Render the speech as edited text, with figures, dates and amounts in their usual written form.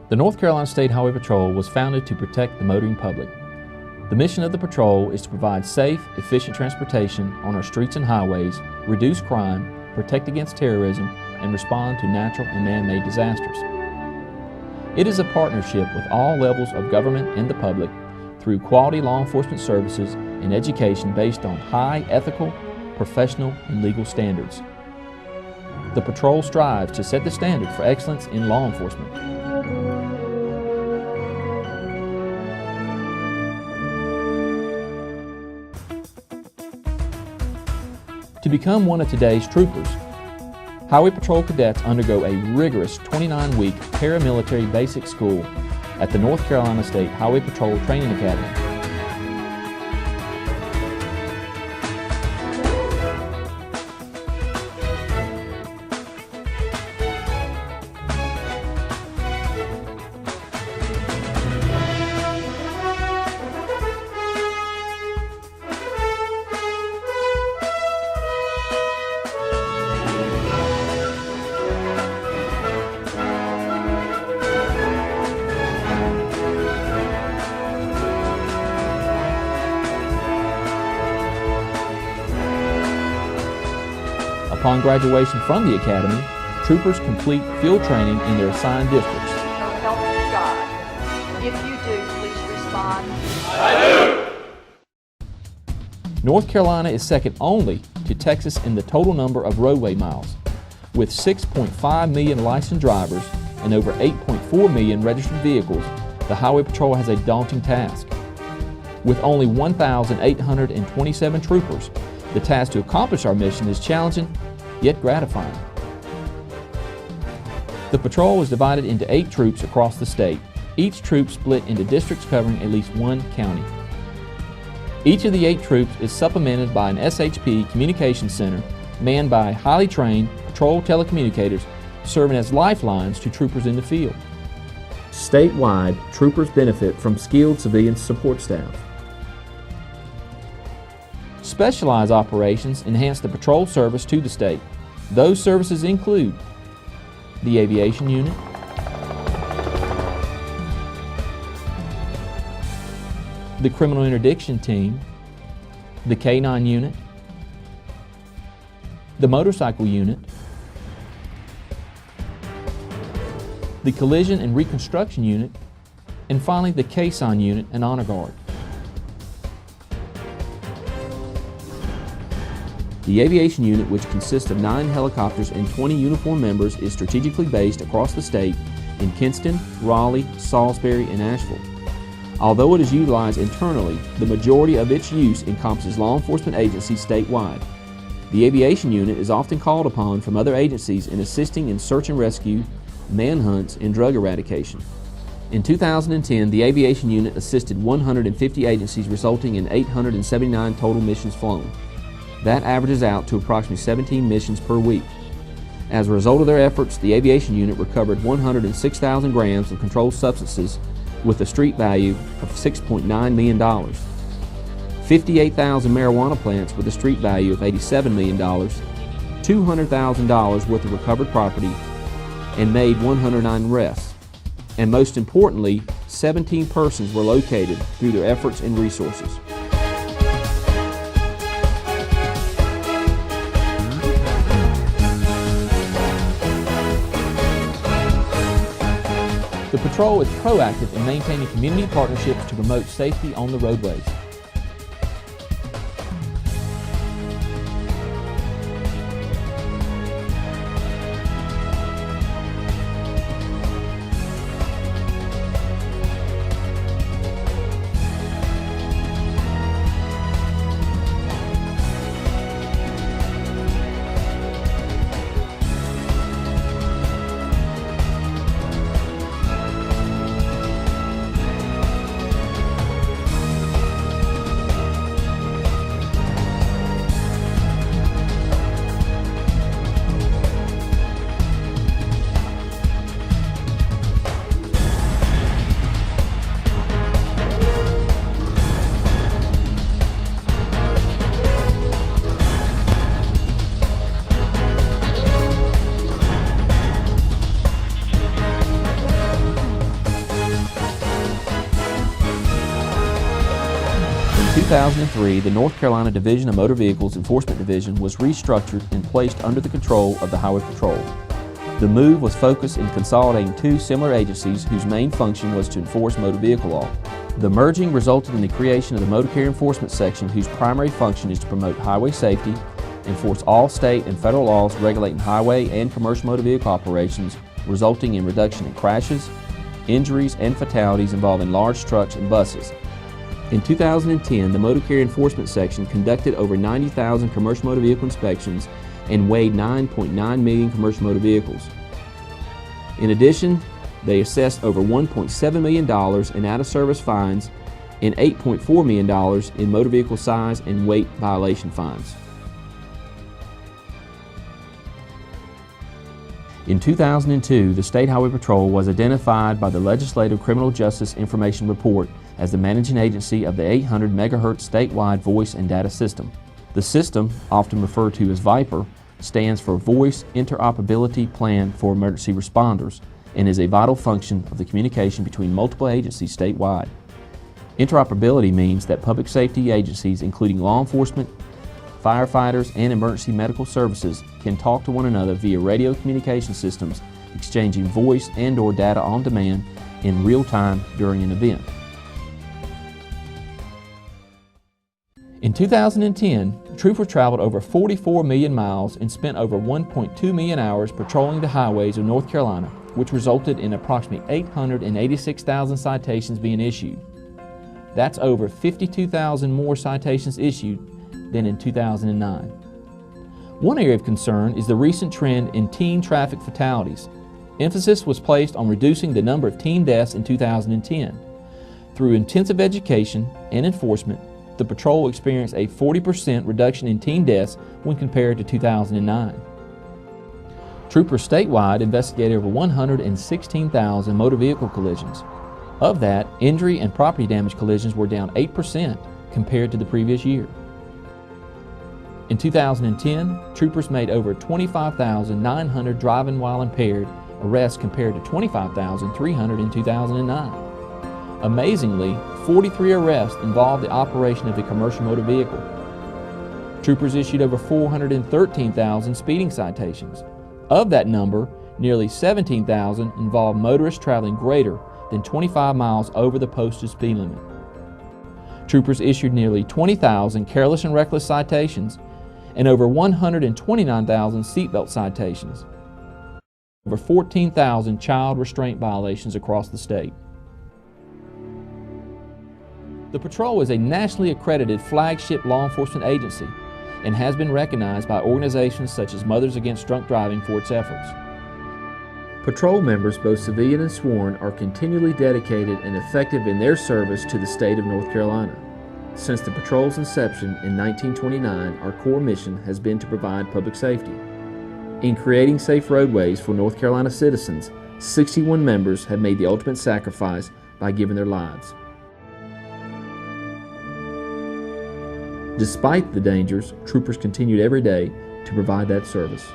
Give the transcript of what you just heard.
The North Carolina State Highway Patrol was founded to protect the motoring public. The mission of the patrol is to provide safe, efficient transportation on our streets and highways, reduce crime, protect against terrorism, and respond to natural and man-made disasters. It is a partnership with all levels of government and the public through quality law enforcement services and education based on high ethical, professional, and legal standards. The patrol strives to set the standard for excellence in law enforcement. To become one of today's troopers, Highway Patrol cadets undergo a rigorous 29-week paramilitary basic school at the North Carolina State Highway Patrol Training Academy. Upon graduation from the Academy, troopers complete field training in their assigned districts. So help you God. If you do, please respond. I do! North Carolina is second only to Texas in the total number of roadway miles. With 6.5 million licensed drivers and over 8.4 million registered vehicles, the Highway Patrol has a daunting task. With only 1,827 troopers, the task to accomplish our mission is challenging, yet gratifying. The patrol is divided into 8 troops across the state, each troop split into districts covering at least one county. Each of the 8 troops is supplemented by an SHP communication center manned by highly trained patrol telecommunicators serving as lifelines to troopers in the field. Statewide, troopers benefit from skilled civilian support staff. Specialized operations enhance the patrol service to the state. Those services include the aviation unit, the criminal interdiction team, the K-9 unit, the motorcycle unit, the collision and reconstruction unit, and finally the caisson unit and honor guard. The aviation unit, which consists of 9 helicopters and 20 uniformed members, is strategically based across the state in Kinston, Raleigh, Salisbury, and Asheville. Although it is utilized internally, the majority of its use encompasses law enforcement agencies statewide. The aviation unit is often called upon from other agencies in assisting in search and rescue, manhunts, and drug eradication. In 2010, the aviation unit assisted 150 agencies, resulting in 879 total missions flown. That averages out to approximately 17 missions per week. As a result of their efforts, the aviation unit recovered 106,000 grams of controlled substances with a street value of $6.9 million, 58,000 marijuana plants with a street value of $87 million, $200,000 worth of recovered property, and made 109 arrests. And most importantly, 17 persons were located through their efforts and resources. The patrol is proactive in maintaining community partnerships to promote safety on the roadways. 2003, the North Carolina Division of Motor Vehicles Enforcement Division was restructured and placed under the control of the Highway Patrol. The move was focused in consolidating two similar agencies whose main function was to enforce motor vehicle law. The merging resulted in the creation of the Motor Carrier Enforcement Section, whose primary function is to promote highway safety, enforce all state and federal laws regulating highway and commercial motor vehicle operations, resulting in reduction in crashes, injuries, and fatalities involving large trucks and buses. In 2010, the Motor Carrier Enforcement Section conducted over 90,000 commercial motor vehicle inspections and weighed 9.9 million commercial motor vehicles. In addition, they assessed over $1.7 million in out-of-service fines and $8.4 million in motor vehicle size and weight violation fines. In 2002, the State Highway Patrol was identified by the Legislative Criminal Justice Information Report as the managing agency of the 800 MHz statewide voice and data system. The system, often referred to as VIPER, stands for Voice Interoperability Plan for Emergency Responders and is a vital function of the communication between multiple agencies statewide. Interoperability means that public safety agencies, including law enforcement, firefighters, and emergency medical services, can talk to one another via radio communication systems, exchanging voice and/or data on demand in real time during an event. In 2010, troopers traveled over 44 million miles and spent over 1.2 million hours patrolling the highways of North Carolina, which resulted in approximately 886,000 citations being issued. That's over 52,000 more citations issued than in 2009. One area of concern is the recent trend in teen traffic fatalities. Emphasis was placed on reducing the number of teen deaths in 2010. Through intensive education and enforcement, the patrol experienced a 40% reduction in teen deaths when compared to 2009. Troopers statewide investigated over 116,000 motor vehicle collisions. Of that, injury and property damage collisions were down 8% compared to the previous year. In 2010, troopers made over 25,900 driving while impaired arrests compared to 25,300 in 2009. Amazingly, 43 arrests involved the operation of a commercial motor vehicle. Troopers issued over 413,000 speeding citations. Of that number, nearly 17,000 involved motorists traveling greater than 25 miles over the posted speed limit. Troopers issued nearly 20,000 careless and reckless citations and over 129,000 seatbelt citations. Over 14,000 child restraint violations across the state. The Patrol is a nationally accredited flagship law enforcement agency and has been recognized by organizations such as Mothers Against Drunk Driving for its efforts. Patrol members, both civilian and sworn, are continually dedicated and effective in their service to the state of North Carolina. Since the Patrol's inception in 1929, our core mission has been to provide public safety. In creating safe roadways for North Carolina citizens, 61 members have made the ultimate sacrifice by giving their lives. Despite the dangers, troopers continued every day to provide that service.